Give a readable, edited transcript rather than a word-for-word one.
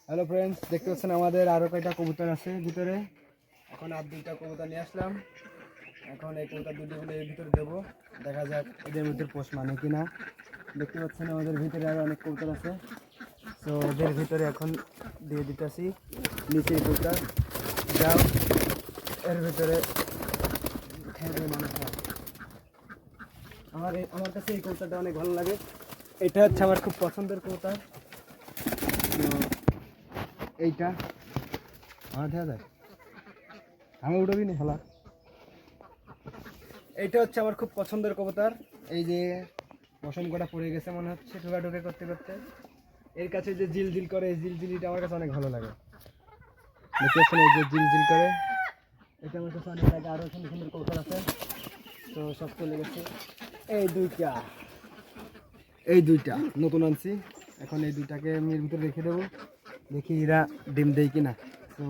Hello friends, দেখতে পাচ্ছেন আমাদের আরও কয়টা কবুতর আছে ভিতরে। এখন আর দুইটা কবুতর নিয়ে আসলাম। এখন এই কবুতর দুটোগুলো এর ভিতরে দেবো, দেখা যাক এদের ভিতরে পোষ মানে কিনা। দেখতে পাচ্ছেন আমাদের ভিতরে আরও অনেক কবুতর আছে, তো এদের ভিতরে এখন দিয়ে দিতেছি নিচে কবুতর যাও এর ভিতরে খেয়ে মানুষ। আমার কাছে এই কবুতরটা অনেক ভালো লাগে, এটা হচ্ছে আমার খুব পছন্দের কবুতর। তো এইটা আমার দেখা যায় আমি উঠবি না খেলা। এইটা হচ্ছে আমার খুব পছন্দের কবুতর। এই যে পশম কটা পড়ে গেছে মনে হচ্ছে ঢোকাঢুকি করতে করতে। এর কাছে যে জিল জিল করে, এই জিল জিলিটা আমার কাছে অনেক ভালো লাগে। দেখতে পাচ্ছেন এই যে জিল জিল করে, এটা আমার কাছে অনেক লাগে। আরও সুন্দর সুন্দর কবুতর আছে, তো সব চলে গেছে। এই দুইটা নতুন আনছি, এখন এই দুইটাকে আমি এর ভিতরে রেখে দেবো, দেখি এরা ডিম দেয় কিনা। তো